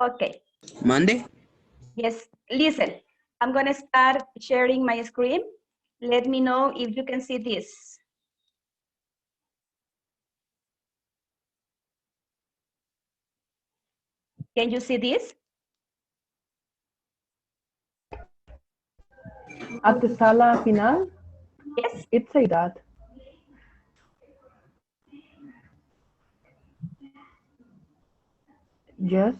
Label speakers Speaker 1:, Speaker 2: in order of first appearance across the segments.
Speaker 1: Okay.
Speaker 2: Monday?
Speaker 1: Yes, listen. I'm going to start sharing my screen. Let me know if you can see this. Can you see this?
Speaker 3: At the sala final,
Speaker 1: Yes.
Speaker 3: it say that. Yes.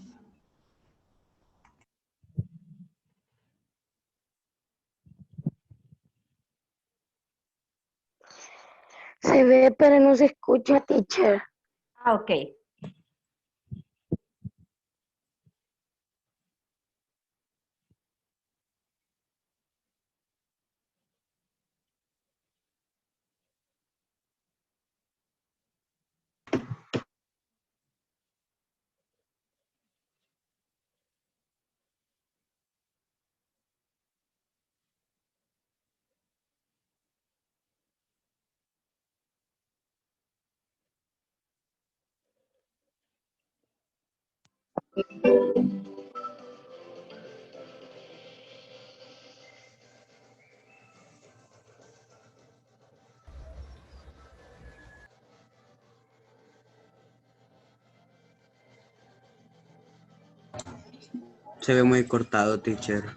Speaker 4: Se ve, pero no se escucha, teacher.
Speaker 1: Ah, okay.
Speaker 2: Se ve muy cortado, teacher.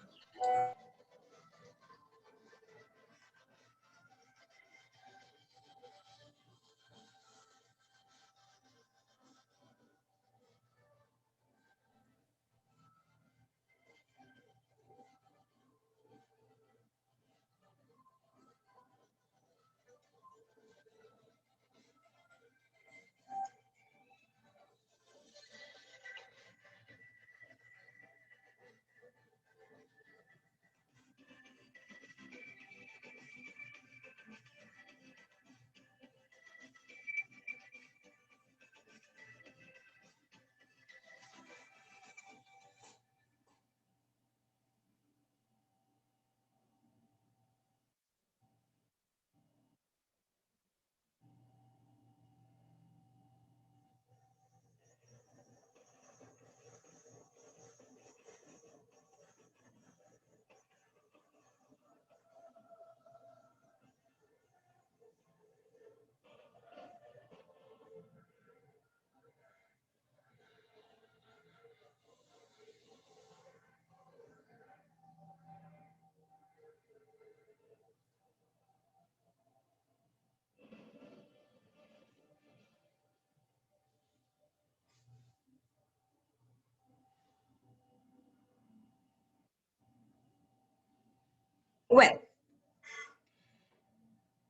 Speaker 1: Well,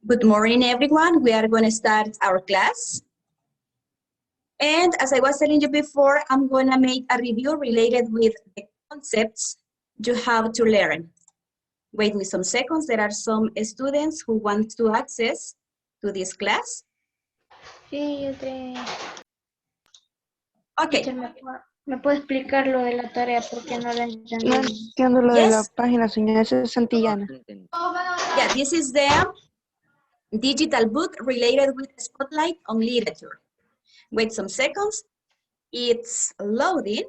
Speaker 1: good morning, everyone. We are going to start our class. And as I was telling you before, I'm going to make a review related with the concepts you have to learn. Wait me some seconds. There are some students who want to access to this class.
Speaker 4: Sí, yo te...
Speaker 1: Okay.
Speaker 4: Teacher, ¿me puede explicar lo de la tarea? Porque no la entendí.
Speaker 5: No entiendo lo de la
Speaker 1: Yes.
Speaker 5: página, señora Santillana.
Speaker 1: Yeah, this is the digital book related with Spotlight on Literature. Wait some seconds. It's loading.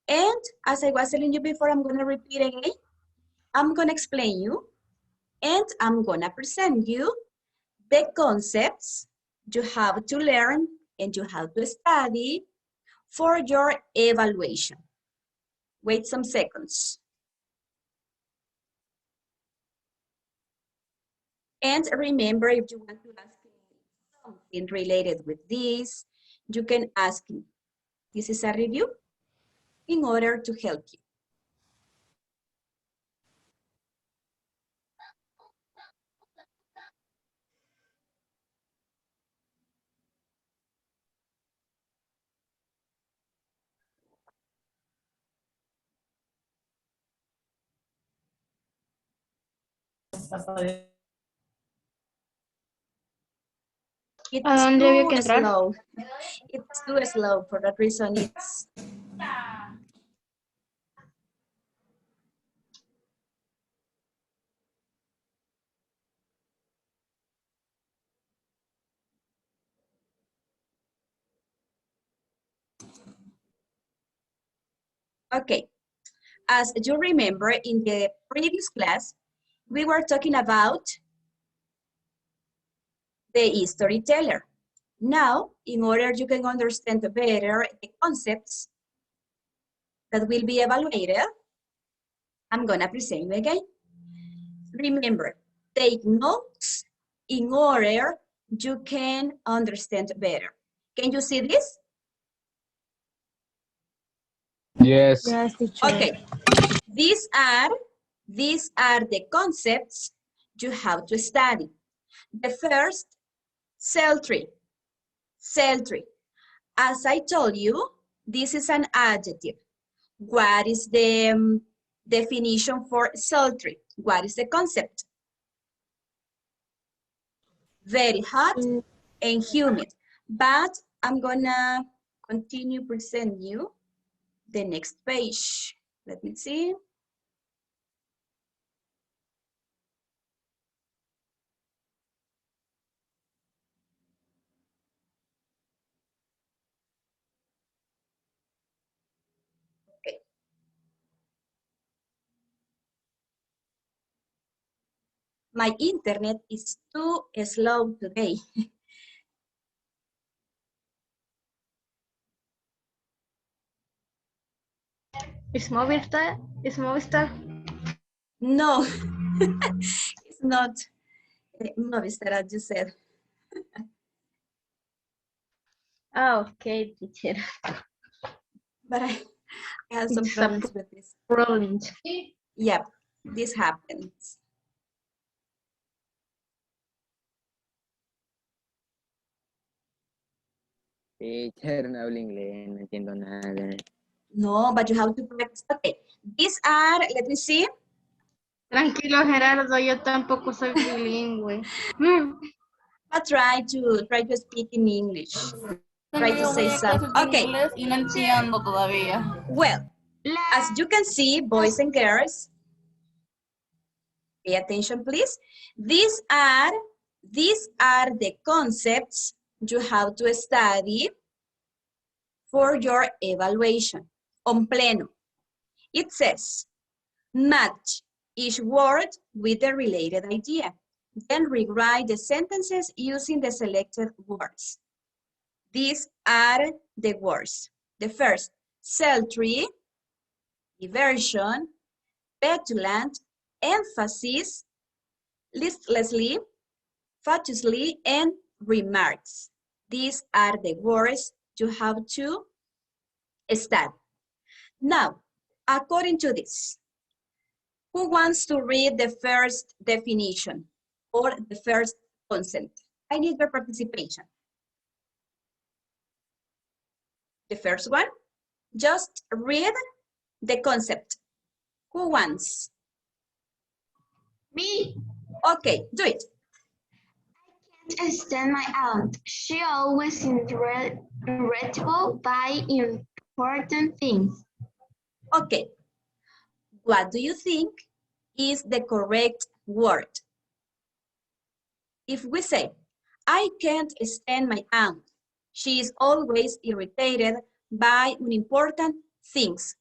Speaker 1: And as I was telling you before, I'm going to repeat again. I'm going to explain you. And I'm going to present you the concepts you have to learn and you have to study for your evaluation. Wait some seconds. And remember, if you want to ask me something related with this, you can ask me. This is a review in order to help you. It's
Speaker 4: ¿A dónde había que
Speaker 1: too
Speaker 4: entrar?
Speaker 1: slow. It's too slow. For that reason, it's... Okay, as you remember in the previous class, we were talking about the storyteller. Now, in order you can understand better the concepts that will be evaluated, I'm gonna present you again. Remember, take notes in order you can understand better. Can you see this?
Speaker 6: Yes.
Speaker 3: Yes, teacher.
Speaker 1: Okay, these are the concepts you have to study. The first, cell tree. Cell tree. As I told you, this is an adjective. What is the definition for sultry? What is the concept? Very hot and humid. But I'm gonna continue present you the next page. Let me see. Okay. My internet is too slow today.
Speaker 4: ¿Es Movistar? ¿Es Movistar?
Speaker 1: No, it's not Movistar, as you said.
Speaker 4: Ah, okay, teacher.
Speaker 1: But I have some
Speaker 4: It's a
Speaker 1: problems with this.
Speaker 4: problem.
Speaker 1: Yep, this happens.
Speaker 2: Teacher, no hablo inglés, no entiendo nada.
Speaker 1: No, but you have to practice. Okay, these are, let me see.
Speaker 4: Tranquilo, Gerardo, yo tampoco soy bilingüe.
Speaker 1: But try to speak in English. Try to say something. Okay.
Speaker 7: Y no entiendo todavía.
Speaker 1: Well, as you can see, boys and girls, pay attention, please. These are the concepts you have to study for your evaluation on pleno. It says, match each word with the related idea. Then rewrite the sentences using the selected words. These are the words. The first, sultry, diversion, petulant, emphasis, listlessly, fatuously, and remarks. These are the words you have to study. Now, according to this, who wants to read the first definition or the first concept? I need your participation. The first one, just read the concept. Who wants?
Speaker 8: Me.
Speaker 1: Okay, do it.
Speaker 8: Can't stand my aunt. She always irritable by important things.
Speaker 1: Okay. What do you think is the correct word? If we say, I can't stand my aunt. She is always irritated by unimportant things.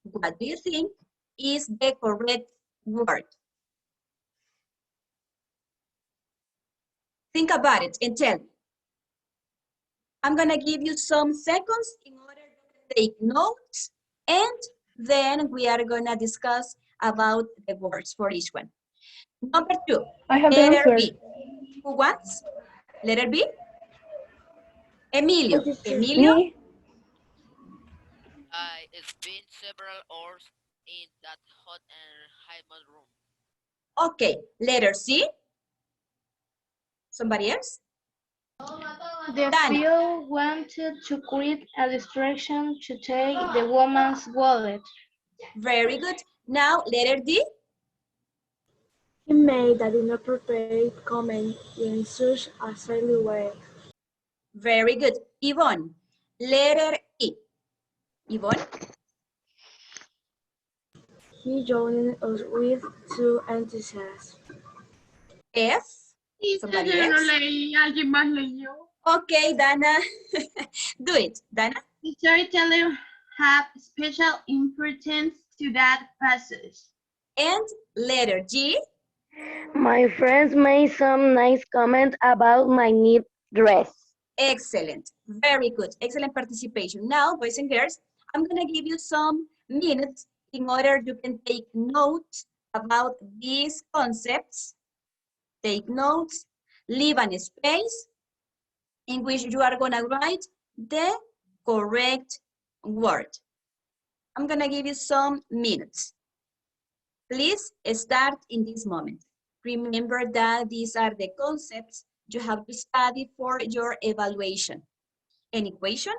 Speaker 1: What do you think is the correct word? Think about it and tell me. I'm gonna give you some seconds in order to take notes, and then we are gonna discuss about the words for each one. Number 2,
Speaker 3: I have the
Speaker 1: letter
Speaker 3: answer.
Speaker 1: B. Who wants? Letter B? Emilio. Emilio?
Speaker 3: Me?
Speaker 9: I spent several hours in that hot and humid room.
Speaker 1: Okay. Letter C? Somebody else?
Speaker 4: The
Speaker 1: Dana.
Speaker 4: fellow wanted to create a distraction to take the woman's wallet.
Speaker 1: Very good. Now, letter D?
Speaker 10: He made an inappropriate comment in such a silly way.
Speaker 1: Very good. Yvonne. Letter E. Yvonne?
Speaker 10: He joined us with too enthusiasm.
Speaker 1: F? Somebody else?
Speaker 4: ¿Alguien más leyó?
Speaker 1: Okay, Dana. Do it, Dana.
Speaker 4: The storyteller have special importance to that passage.
Speaker 1: And letter G.
Speaker 6: My friends made some nice comment about my neat dress.
Speaker 1: Excellent. Very good. Excellent participation. Now, boys and girls, I'm going to give you some minutes in order you can take notes about these concepts. Take notes, leave an space in which you are going to write the correct word. I'm going to give you some minutes. Please start in this moment. Remember that these are the concepts you have to study for your evaluation. Any question?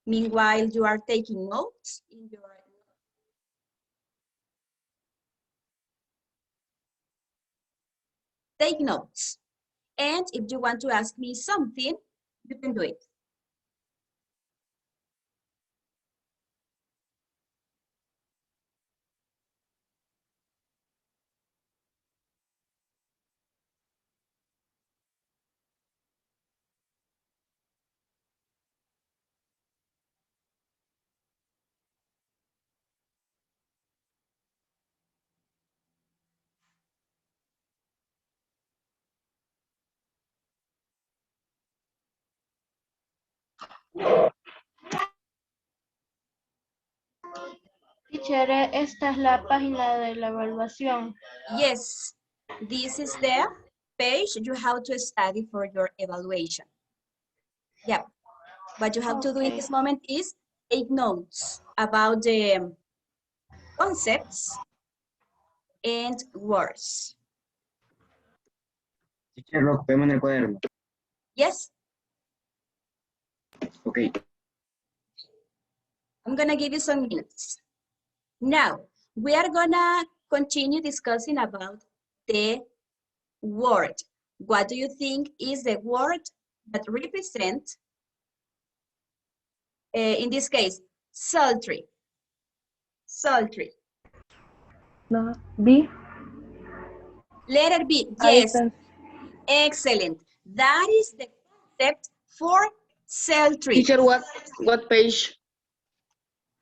Speaker 1: Meanwhile, you are taking notes in your... Take notes. And if you want to ask me something, you can do it.
Speaker 4: Teacher, esta es la página de la evaluación.
Speaker 1: Yes, this is the page you have to study for your evaluation. Yeah, what you have to do in this moment is take notes about the concepts and words.
Speaker 2: Teacher, lo vemos en el cuaderno.
Speaker 1: Yes,
Speaker 2: Okay.
Speaker 1: I'm gonna give you some minutes. Now, we are gonna continue discussing about the word. What do you think is the word that represents, in this case, sultry? Sultry.
Speaker 3: No, B.
Speaker 1: Letter B, yes,
Speaker 3: Iceland.
Speaker 1: excellent. That is the concept for sultry.
Speaker 11: Teacher, what page?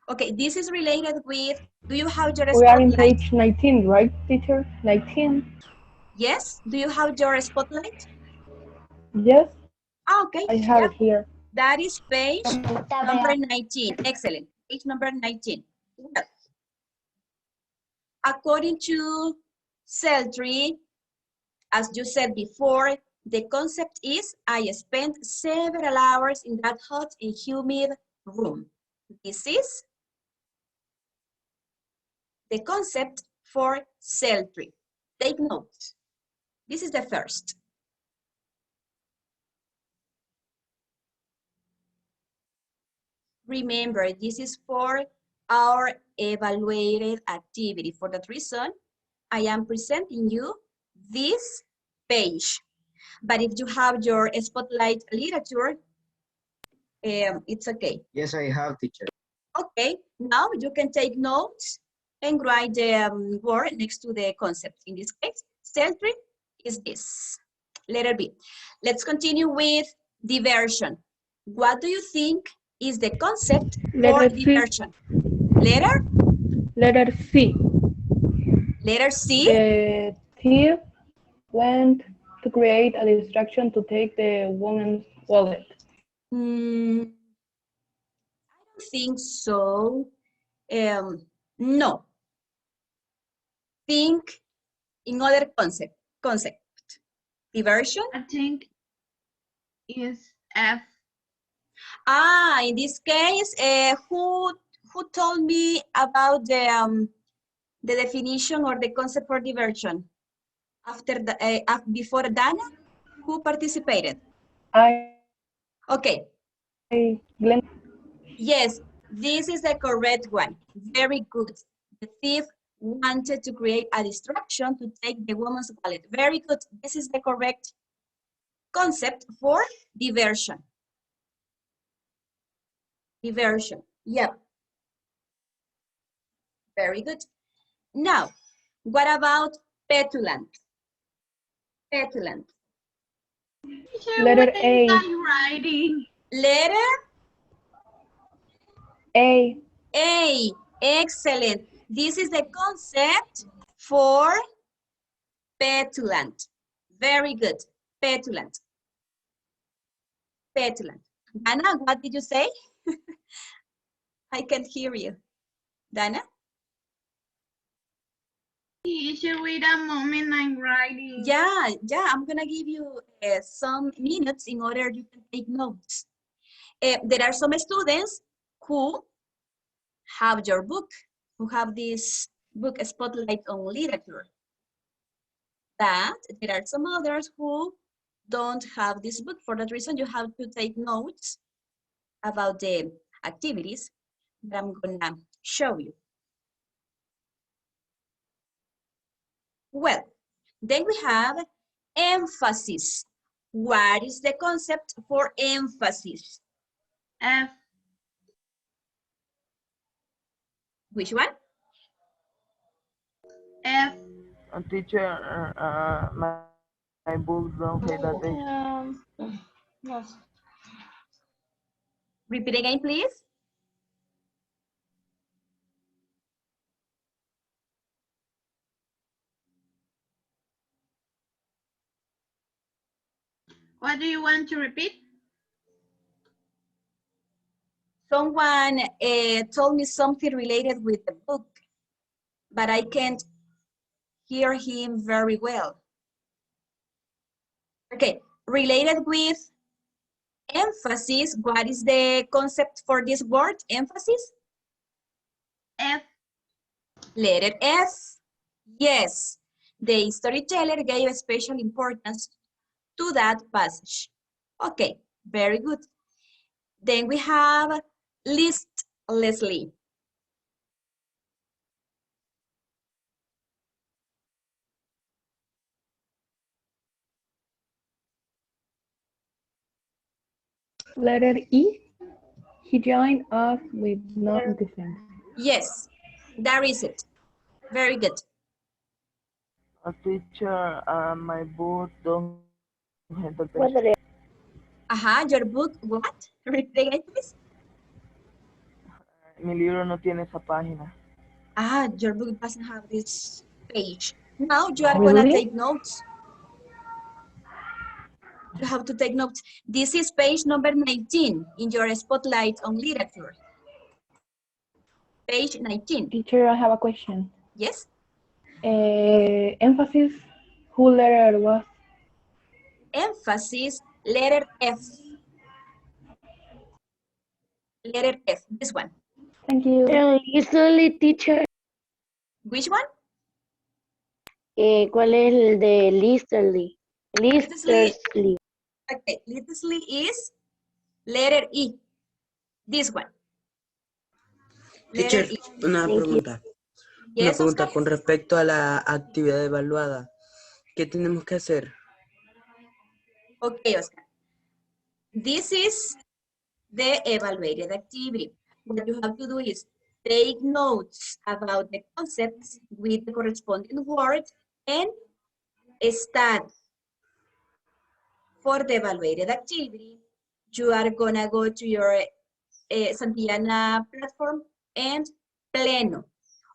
Speaker 1: Okay, this is related with, do you have your
Speaker 3: We are in
Speaker 1: spotlight?
Speaker 3: page 19, right, teacher? 19.
Speaker 1: Yes, do you have your spotlight?
Speaker 3: Yes,
Speaker 1: Okay,
Speaker 3: I have
Speaker 1: yeah.
Speaker 3: it here.
Speaker 1: That is page number 19. Excellent. Page number 19. Well, according to sultry, as you said before, the concept is I spent several hours in that hot and humid room. This is the concept for sultry. Take notes. This is the first. Remember, this is for our evaluated activity. For that reason, I am presenting you this page. But if you have your spotlight literature, it's okay.
Speaker 2: Yes, I have, teacher.
Speaker 1: Okay, now you can take notes and write the word next to the concept. In this case, sultry is this. Letter B. Let's continue with diversion. What do you think is the concept for
Speaker 3: Letter C.
Speaker 1: diversion? Letter?
Speaker 3: Letter C.
Speaker 1: Letter C?
Speaker 3: The thief went to create a distraction to take the woman's wallet.
Speaker 1: I don't think so. No. Think in other concept. Diversion?
Speaker 4: I think is F.
Speaker 1: In this case, who told me about the definition or the concept for diversion? After the before Dana, who participated? Okay.
Speaker 3: Glenn.
Speaker 1: Yes, this is the correct one. Very good. The thief wanted to create a distraction to take the woman's wallet. Very good. This is the correct concept for diversion. Diversion. Yep. Very good. Now, what about petulant? Petulant.
Speaker 3: Letter A.
Speaker 4: Writing.
Speaker 1: Letter
Speaker 3: A.
Speaker 1: A, excellent. This is the concept for petulant. Very good, petulant. Petulant. Dana, what did you say? I can't hear you. Dana?
Speaker 11: Teacher, wait a moment, I'm writing.
Speaker 1: Yeah, I'm gonna give you some minutes in order you can take notes. There are some students who have your book, who have this book, Spotlight on Literature. But there are some others who don't have this book. For that reason, you have to take notes about the activities that I'm gonna show you. Well, then we have emphasis. What is the concept for emphasis?
Speaker 11: F.
Speaker 1: Which one?
Speaker 11: F.
Speaker 12: Teacher, my books don't have that page.
Speaker 4: No.
Speaker 1: Repeat again, please.
Speaker 11: What do you want to repeat?
Speaker 1: Someone told me something related with the book, but I can't hear him very well. Okay, related with emphasis, what is the concept for this word, emphasis?
Speaker 11: F.
Speaker 1: Letter F. Yes, the storyteller gave special importance to that passage. Okay, very good. Then we have listlessly.
Speaker 3: Letter E. He joined us with no enthusiasm.
Speaker 1: Yes, that is it. Very good.
Speaker 12: Teacher, my book don't have the page.
Speaker 1: Your book, what? Repeat again, please.
Speaker 12: Mi libro no tiene esa página.
Speaker 1: Your book doesn't have this page. Now you are gonna take notes. You have to take notes. This is page number 19 in your Spotlight on Literature. Page 19.
Speaker 3: Teacher, I have a question.
Speaker 1: Yes?
Speaker 3: Emphasis, who letter was?
Speaker 1: Emphasis, letter F. Letter F, this one.
Speaker 3: Thank you.
Speaker 6: Usually, teacher.
Speaker 1: Which one?
Speaker 6: ¿Cuál es el de Listerly? Listerly.
Speaker 1: Okay, Listerly is letter E. This one.
Speaker 13: Teacher, una pregunta. Una
Speaker 1: Yes,
Speaker 13: pregunta
Speaker 1: Oscar?
Speaker 13: con respecto a la actividad evaluada. ¿Qué tenemos que hacer?
Speaker 1: Okay, Oscar. This is the evaluated activity. What you have to do is take notes about the concepts with the corresponding word and start. For the evaluated activity, you are gonna go to your Santillana platform and Pleno.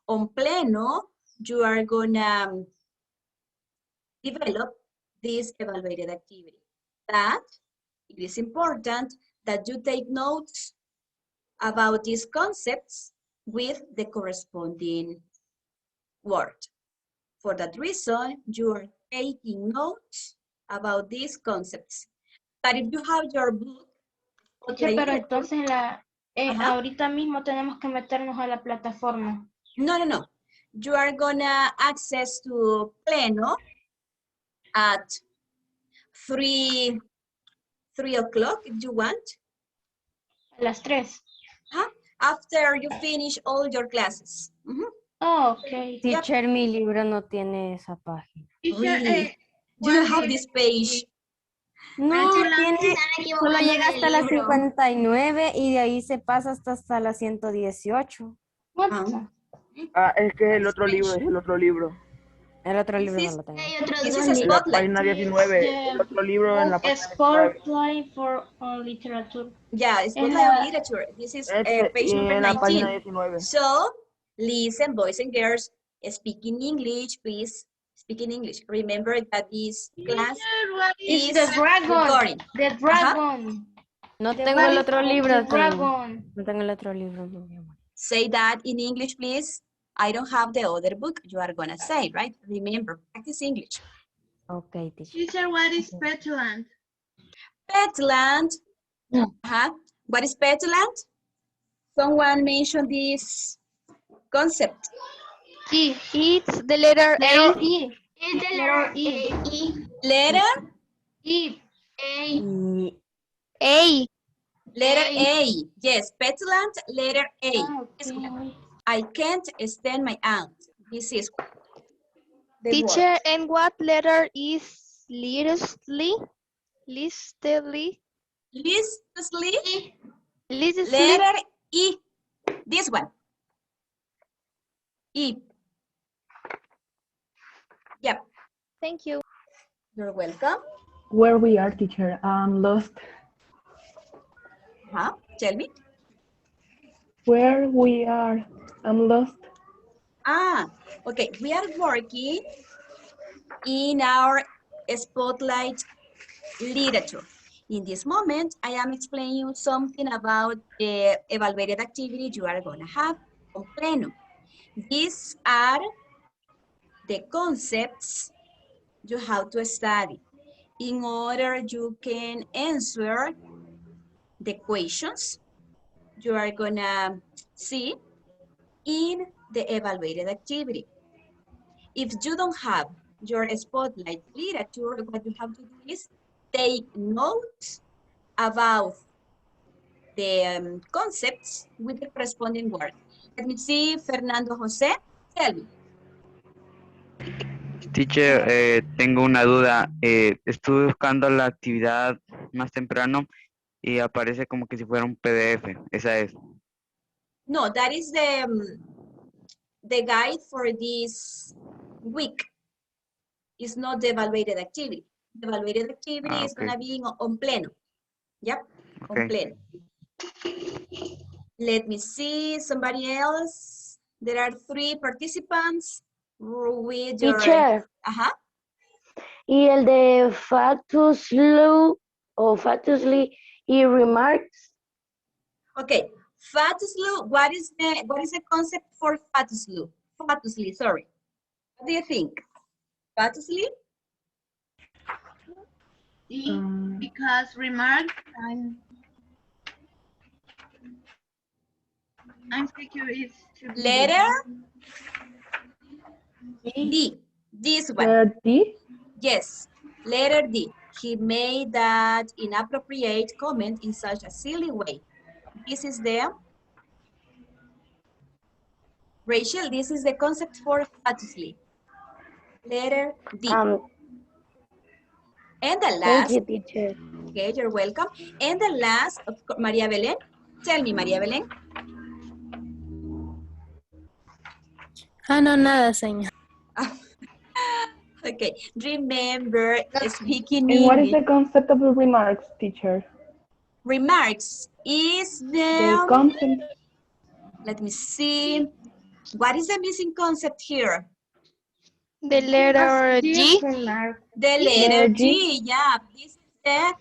Speaker 1: On Pleno, you are gonna develop this evaluated activity. That it is important that you take notes about these concepts with the corresponding word. For that reason, you are taking notes about these concepts. But if you have your book,
Speaker 4: Oye, pero entonces ahorita mismo tenemos que meternos a la plataforma.
Speaker 1: No. You are gonna access to Pleno at 3 o'clock if you want.
Speaker 4: A las 3.
Speaker 1: After you finish all your classes.
Speaker 4: Oh, okay.
Speaker 14: Teacher, mi libro no tiene esa página.
Speaker 1: Really? You don't have this page.
Speaker 14: No, solo llega hasta la 59 y de ahí se pasa hasta la 118.
Speaker 12: Es que es el otro libro,
Speaker 14: El otro libro
Speaker 1: This
Speaker 14: no
Speaker 1: is-
Speaker 14: lo tengo.
Speaker 8: Hay otros
Speaker 1: This
Speaker 8: dos
Speaker 1: is a
Speaker 12: En la
Speaker 1: spotlight.
Speaker 12: página 19. El otro libro en la
Speaker 4: Book
Speaker 12: página 19.
Speaker 4: Spotlight for literature.
Speaker 1: Yeah, it's
Speaker 4: En
Speaker 1: spotlight on
Speaker 4: la-
Speaker 1: literature. This is
Speaker 12: Este,
Speaker 1: page
Speaker 12: y
Speaker 1: number
Speaker 12: en la página
Speaker 1: 19.
Speaker 12: 19.
Speaker 1: So, listen, boys and girls, speak in English, please. Speak in English. Remember that this class
Speaker 4: It's
Speaker 1: is
Speaker 4: the dragon.
Speaker 1: recording.
Speaker 4: The dragon.
Speaker 14: No
Speaker 4: The
Speaker 14: tengo el
Speaker 4: one
Speaker 14: otro
Speaker 4: is
Speaker 14: libro.
Speaker 4: the
Speaker 14: tengo.
Speaker 4: dragon.
Speaker 14: No tengo el otro libro. mi amor.
Speaker 1: Say that in English, please. I don't have the other book. You are gonna say, right? Remember, practice English.
Speaker 14: Okay, teacher.
Speaker 11: Teacher, what is petland?
Speaker 1: Petland. What is petland? Someone mentioned this concept.
Speaker 4: E.
Speaker 7: It's the letter
Speaker 4: Letter
Speaker 7: A.
Speaker 4: E.
Speaker 8: It's the
Speaker 4: Letter
Speaker 8: letter
Speaker 4: E.
Speaker 1: Letter?
Speaker 4: E.
Speaker 8: A.
Speaker 7: A.
Speaker 1: Letter A. Yes, petland, letter A. This
Speaker 4: Okay.
Speaker 1: one. I can't stand my aunt. This is the
Speaker 7: Teacher,
Speaker 1: word.
Speaker 7: and what letter is listly? Listly?
Speaker 1: Listly.
Speaker 7: Listly?
Speaker 1: Letter E. This one. E. Yep.
Speaker 7: Thank you.
Speaker 1: You're welcome.
Speaker 3: Where we are, teacher? I'm lost.
Speaker 1: Tell me.
Speaker 3: Where we are? I'm lost.
Speaker 1: Okay. We are working in our spotlight literature. In this moment, I am explaining you something about the evaluated activity you are going to have on Pleno. These are the concepts you have to study in order you can answer the questions you are going to see in the evaluated activity. If you don't have your spotlight literature, what you have to do is take notes about the concepts with the corresponding word. Let me see, Fernando José, tell me.
Speaker 15: Teacher, tengo una duda. Estuve buscando la actividad más temprano y aparece como que si fuera un PDF. Esa es.
Speaker 1: No, that is the guide for this week. It's not the evaluated activity. The evaluated activity is going to be on Pleno. Yep, on Pleno. Let me see, somebody else. There are 3 participants with your...
Speaker 6: Teacher. Y el de fatuously o fatuously y remarks.
Speaker 1: Okay, fatuously, what is the concept for fatuously? Fatuously, sorry. What do you think? Fatuously?
Speaker 11: Because remark, I'm curious to be
Speaker 1: Letter D. This one.
Speaker 3: Letter D?
Speaker 1: Yes, letter D. He made that inappropriate comment in such a silly way. This is the... Rachel, this is the concept for fatuously. Letter D. And the last...
Speaker 6: Thank you, teacher.
Speaker 1: Okay, you're welcome. And the last, of course, Maria Belén. Tell me, Maria Belén.
Speaker 16: No, nada, señor.
Speaker 1: Okay, remember speaking
Speaker 3: And what is
Speaker 1: English.
Speaker 3: the concept of the remarks, teacher?
Speaker 1: Remarks is
Speaker 3: The concept.
Speaker 1: Let me see. What is the missing concept here?
Speaker 7: The letter G.
Speaker 1: The letter G, yeah. This is the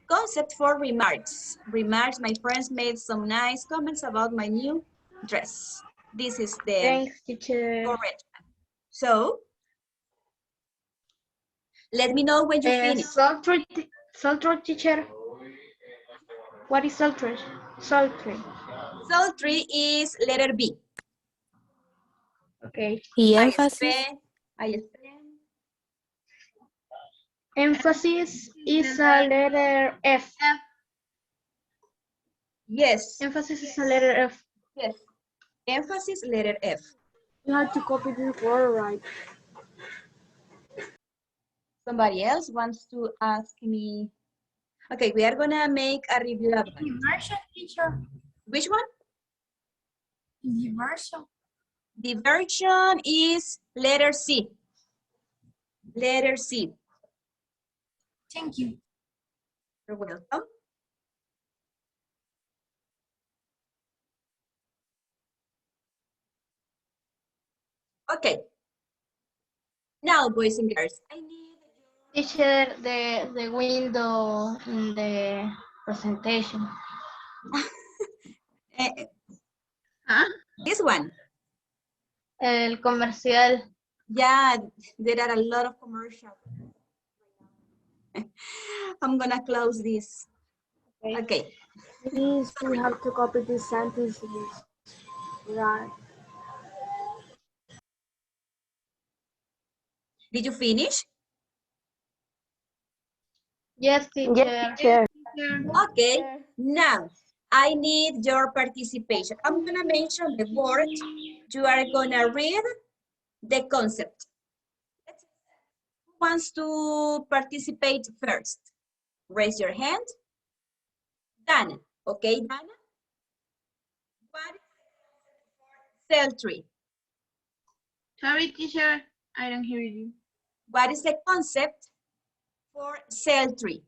Speaker 1: concept for remarks. Remarks, my friends made some nice comments about my new dress. This is the
Speaker 4: Thanks, teacher.
Speaker 1: correct. So, let me know when you finish.
Speaker 4: Sultry, teacher. What is sultry? Sultry.
Speaker 1: Sultry is letter B.
Speaker 4: Okay.
Speaker 16: Y énfasis.
Speaker 1: I spell.
Speaker 4: Emphasis is a letter F.
Speaker 1: Yes.
Speaker 4: Emphasis is a letter F.
Speaker 1: Yes. Emphasis, letter F.
Speaker 10: You have to copy this word right.
Speaker 1: Somebody else wants to ask me. Okay, we are gonna make a review of that.
Speaker 16: Diversion, teacher.
Speaker 1: Which one?
Speaker 16: Diversion.
Speaker 1: Diversion is letter C. Letter C.
Speaker 16: Thank you.
Speaker 1: You're welcome. Okay. Now, boys and girls, I need
Speaker 4: Teacher, the window in the presentation.
Speaker 1: This one.
Speaker 4: El comercial.
Speaker 1: Yeah, there are a lot of commercials. I'm gonna close this. Okay.
Speaker 10: Please, we have to copy these sentences. Right.
Speaker 1: Did you finish?
Speaker 4: Yes, teacher.
Speaker 6: Yes, teacher.
Speaker 1: Okay. Now, I need your participation. I'm gonna mention the word. You are gonna read the concept. Who wants to participate first? Raise your hand. Dana. Okay, Dana? What is cell tree?
Speaker 11: Sorry, teacher, I don't hear you.
Speaker 1: What is the concept for cell tree?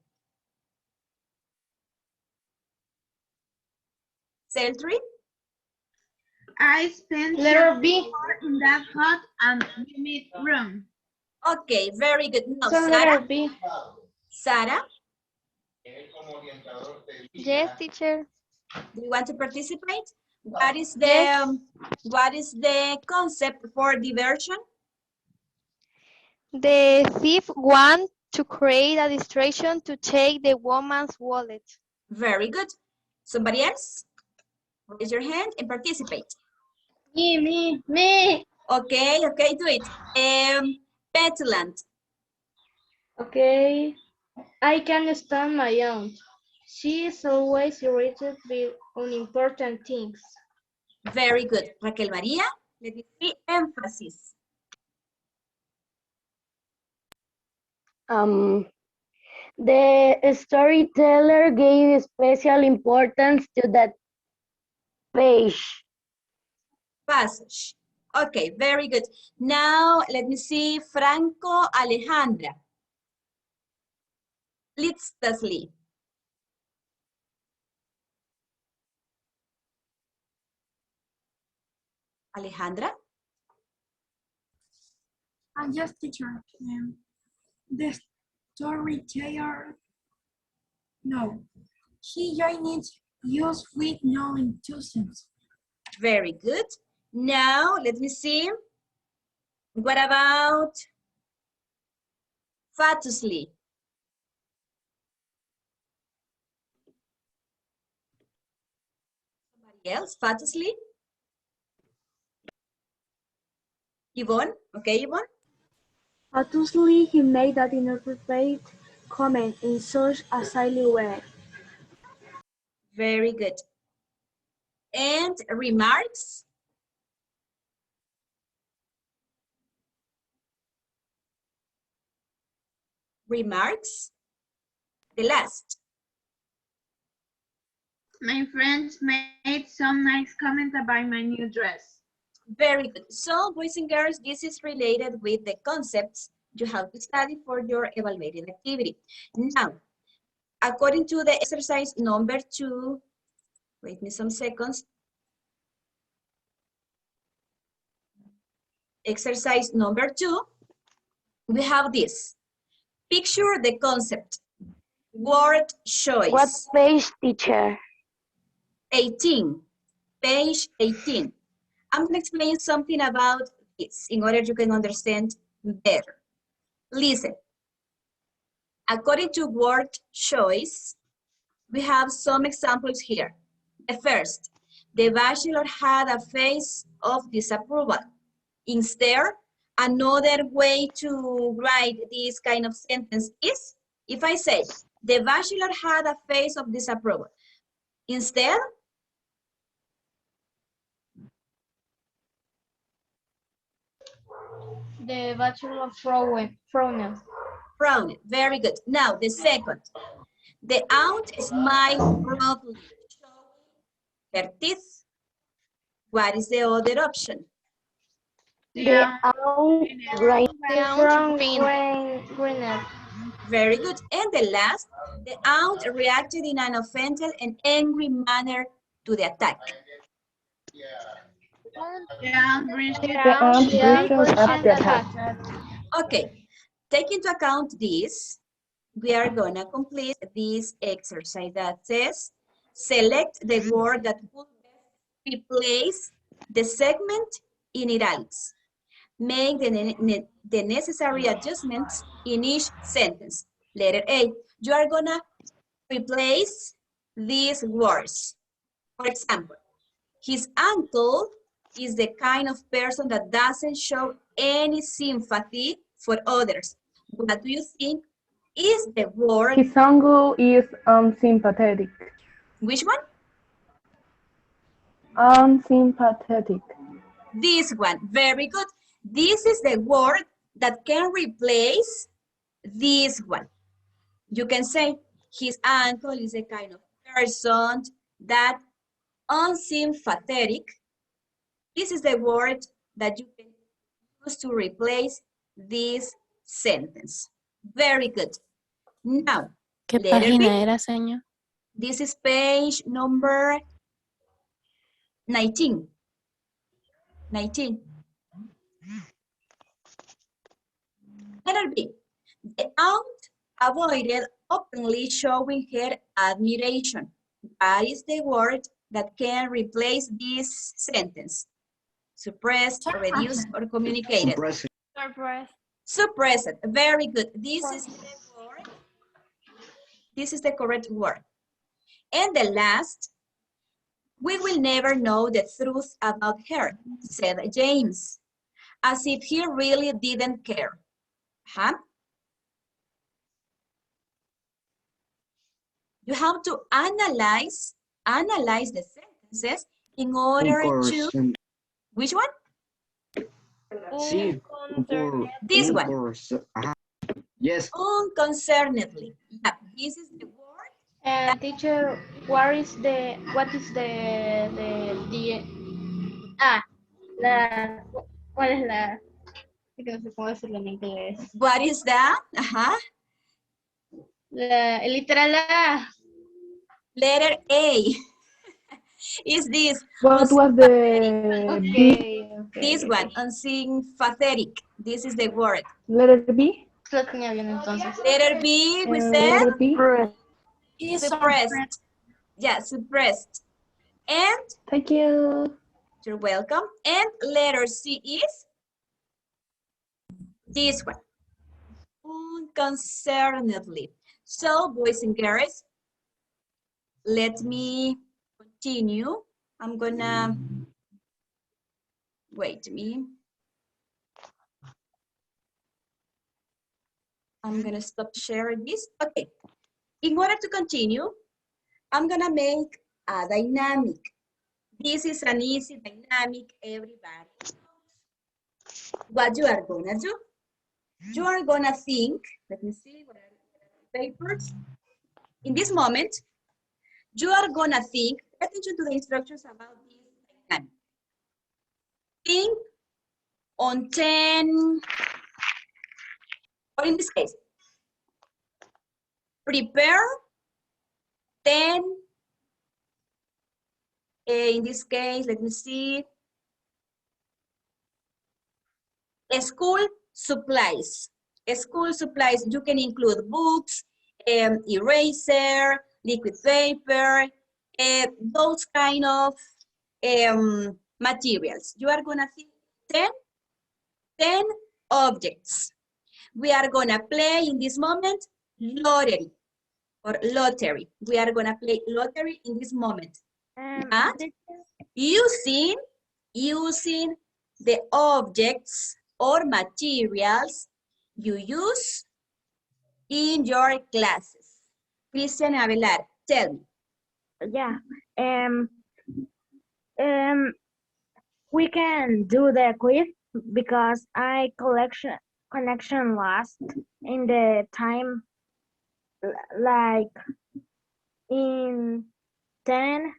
Speaker 1: Cell tree?
Speaker 11: I spent
Speaker 4: Letter B.
Speaker 11: in that hot and humid room.
Speaker 1: Okay, very good. Now,
Speaker 4: So letter
Speaker 1: Sarah?
Speaker 4: B.
Speaker 1: Sarah,
Speaker 7: Yes, teacher.
Speaker 1: do you want to participate? What is the concept for diversion?
Speaker 7: The thief wants to create a distraction to take the woman's wallet.
Speaker 1: Very good. Somebody else? Raise your hand and participate.
Speaker 4: Me.
Speaker 1: Okay, do it. Petulant.
Speaker 4: Okay. I can stand my aunt. She is always irritated with unimportant things.
Speaker 1: Very good. Raquel Maria, let me see emphasis.
Speaker 6: The storyteller gave special importance to that page.
Speaker 1: Passage. Okay, very good. Now, let me see Franco Alejandra. Letztlich. Alejandra?
Speaker 16: Yes, teacher. The storyteller, no. He joined use with no enthusiasm.
Speaker 1: Very good. Now, let me see. What about fatuously? Somebody else? Fatuously? Yvonne? Okay, Yvonne?
Speaker 10: Obviously, he made that inappropriate comment in such a silly way.
Speaker 1: Very good. And remarks? Remarks? The last.
Speaker 11: My friends made some nice comments about my new dress.
Speaker 1: Very good. So, boys and girls, this is related with the concepts you have to study for your evaluated activity. Now, according to the exercise number 2, wait me some seconds. Exercise number 2, we have this. Picture the concept. Word choice.
Speaker 6: What page, teacher?
Speaker 1: 18. Page 18. I'm going to explain something about this in order you can understand better. Listen. According to word choice, we have some examples here. The first, the bachelor had a face of disapproval. Instead, another way to write this kind of sentence is, if I say, the bachelor had a face of disapproval. Instead,
Speaker 4: The bachelor frowned.
Speaker 1: frowned. Very good. Now, the second, the aunt smiled broadly, showing her teeth. What is the other option?
Speaker 6: The aunt grind
Speaker 4: From green.
Speaker 1: Very good. And the last, the aunt reacted in an offended and angry manner to the attack.
Speaker 11: The aunt reached
Speaker 3: The aunt reaches at the attack.
Speaker 1: Okay, take into account this. We are gonna complete this exercise that says, select the word that will replace the segment in italics. Make the necessary adjustments in each sentence. Letter A, you are gonna replace these words. For example, his uncle is the kind of person that doesn't show any sympathy for others. What do you think is the word?
Speaker 3: His uncle is unsympathetic.
Speaker 1: Which one?
Speaker 3: Unsympathetic.
Speaker 1: This one, very good. This is the word that can replace this one. You can say his uncle is a kind of person that unsympathetic. This is the word that you can use to replace this sentence. Very good. Now,
Speaker 17: ¿Qué
Speaker 1: letter
Speaker 17: página
Speaker 1: B.
Speaker 17: era, señor?
Speaker 1: This is page number 19. 19. Letter B. The aunt avoided openly showing her admiration. What is the word that can replace this sentence? Suppressed, reduced, or communicated? Suppressed. Very good. This is the word. This is the correct word. And the last, we will never know the truth about her, said James, as if he really didn't care. Huh? You have to analyze the sentences in order to, which one?
Speaker 18: Sí,
Speaker 1: This one.
Speaker 18: Yes.
Speaker 1: Unconcernedly. Yeah, this is the word.
Speaker 4: And teacher, what is the ¿cuál es la, es que no sé cómo decirlo en inglés?
Speaker 1: What is that? Ajá.
Speaker 4: El literal A.
Speaker 1: Letter A. Is this?
Speaker 3: What was the B?
Speaker 1: This one, unsympathetic. This is the word.
Speaker 3: Letter B?
Speaker 4: Lo tenía bien entonces.
Speaker 1: Letter B, we said?
Speaker 3: Letter B?
Speaker 1: Suppressed. Yeah, suppressed. And?
Speaker 3: Thank you.
Speaker 1: You're welcome. And letter C is? This one. Unconcernedly. So, boys and girls, let me continue. I'm gonna, wait me. I'm gonna stop sharing this. Okay, in order to continue, I'm gonna make a dynamic. This is an easy dynamic, everybody knows. What you are gonna do? You are gonna think, let me see, what are the papers? In this moment, you are gonna think, pay attention to the instructions about this dynamic. Think on 10, or in this case, prepare 10, in this case, let me see, school supplies. School supplies, you can include books, eraser, liquid paper, those kind of materials. You are gonna think 10 objects. We are gonna play in this moment lottery or lottery. We are gonna play lottery in this moment. And using the objects or materials you use in your classes. Christian Avelar, tell me.
Speaker 6: Yeah. We can do the quiz because connection lost in the time like in 10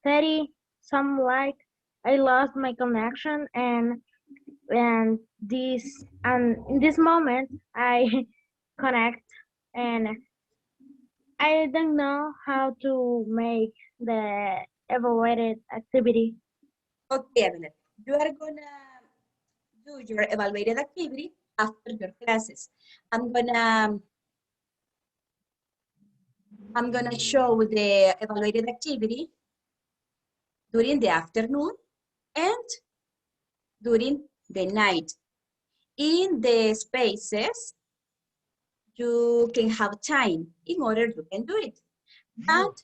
Speaker 6: 30 some like
Speaker 4: I lost my connection and in this moment I connect and I don't know how to make the evaluated activity.
Speaker 1: Okay, Evelyn, you are gonna do your evaluated activity after your classes. I'm gonna show the evaluated activity during the afternoon and during the night. In the spaces, you can have time in order you can do it. But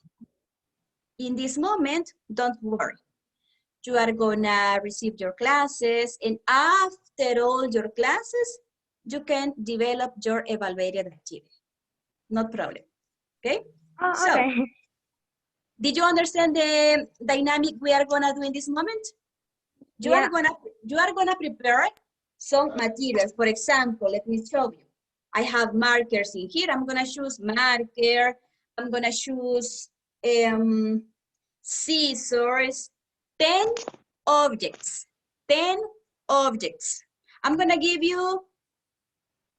Speaker 1: in this moment, don't worry. You are gonna receive your classes, and after all your classes, you can develop your evaluated activity. No problem, okay?
Speaker 4: Oh,
Speaker 1: So,
Speaker 4: okay.
Speaker 1: did you understand the dynamic we are gonna do in this moment? You are gonna prepare some materials. For example, let me show you. I have markers in here. I'm gonna choose marker. I'm gonna choose scissors. 10 objects. 10 objects. I'm gonna give you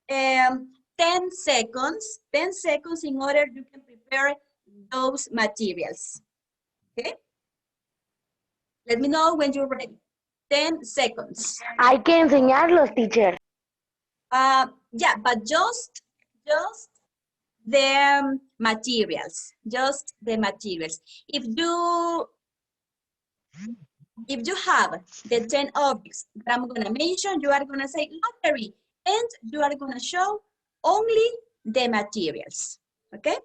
Speaker 1: 10 seconds. 10 seconds in order you can prepare those materials. Okay? Let me know when you're ready. 10 seconds.
Speaker 6: Hay que enseñarlos, teacher.
Speaker 1: Yeah, but just the materials. Just the materials. If you have the 10 objects that I'm gonna mention, you are gonna say lottery, and you are gonna show only the materials. Okay?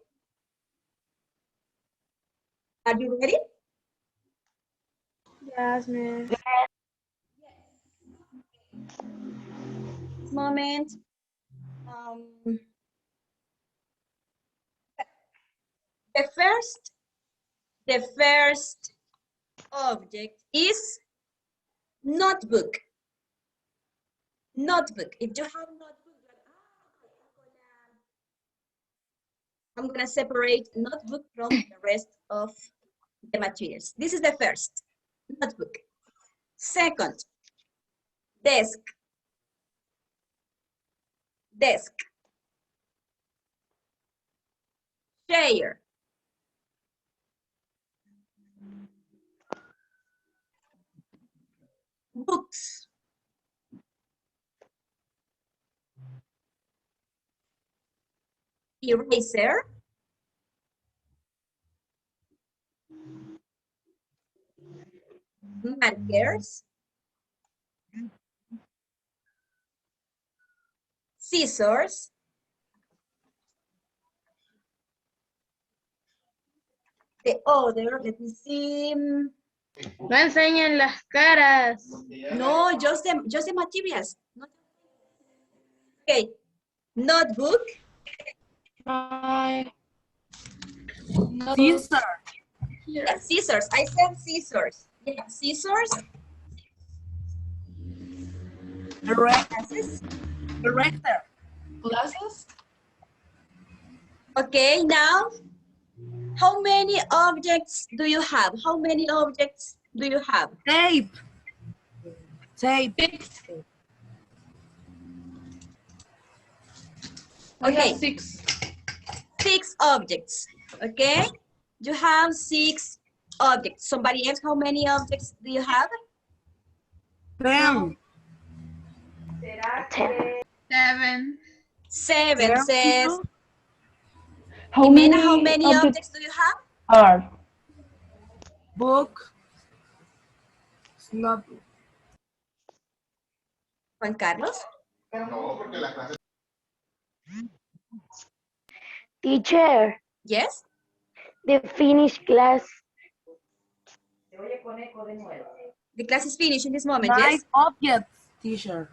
Speaker 1: Are you ready?
Speaker 10: Yes, miss.
Speaker 1: This moment. The first object is notebook. Notebook. If you have notebook, I'm gonna separate notebook from the rest of the materials. This is the first, notebook. Second, desk. Desk. Chair. Books. Eraser. Markers. Scissors. The other, let me see.
Speaker 4: No enseñen las caras.
Speaker 1: No, just the materials. Okay. Notebook.
Speaker 12: Scissors.
Speaker 1: Yeah, scissors. I said scissors. Yeah, scissors. Glasses.
Speaker 12: Director. Glasses.
Speaker 1: Okay, now, how many objects do you have? How many objects do you have?
Speaker 12: Tape. Tape.
Speaker 1: Okay. 6 objects. Okay, you have 6 objects. Somebody else, how many objects do you have?
Speaker 12: 10.
Speaker 11: 7.
Speaker 1: 7 says.
Speaker 3: How
Speaker 1: Jimena, how
Speaker 3: many
Speaker 1: many objects do you have?
Speaker 3: are?
Speaker 12: Book. Notebook.
Speaker 1: Juan Carlos.
Speaker 6: Teacher,
Speaker 1: Yes.
Speaker 6: the Finnish class.
Speaker 1: The class is finished in this moment.
Speaker 12: 9
Speaker 1: Yes.
Speaker 12: objects, teacher.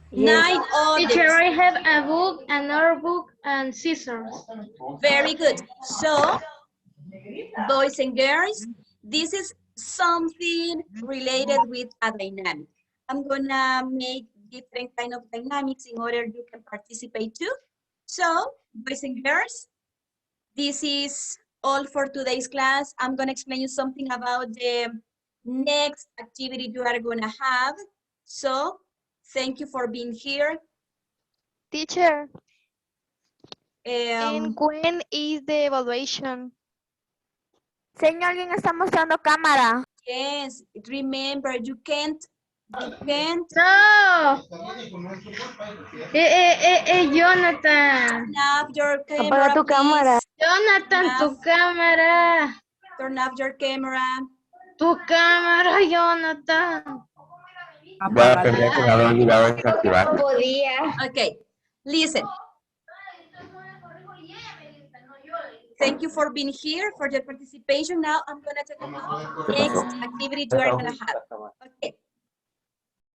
Speaker 6: Yes.
Speaker 1: 9 objects.
Speaker 4: Teacher, I have a book, a notebook, and scissors.
Speaker 1: Very good. So, boys and girls, this is something related with a dynamic. I'm gonna make different kind of dynamics in order you can participate too. So, boys and girls, this is all for today's class. I'm gonna explain you something about the next activity you are gonna have. So, thank you for being here.
Speaker 7: Teacher, and when is the evaluation?
Speaker 14: Señor, alguien está mostrando cámara.
Speaker 1: Yes, remember, you can't.
Speaker 4: No. Jonathan.
Speaker 1: Turn off your camera,
Speaker 6: Apaga tu cámara.
Speaker 4: Jonathan, tu cámara.
Speaker 1: Turn off your camera.
Speaker 4: Tu cámara, Jonathan.
Speaker 17: Ya pensé que me había olvidado desactivar.
Speaker 1: Okay, listen. Thank you for being here, for your participation. Now I'm gonna talk about the next activity you are gonna have. Okay.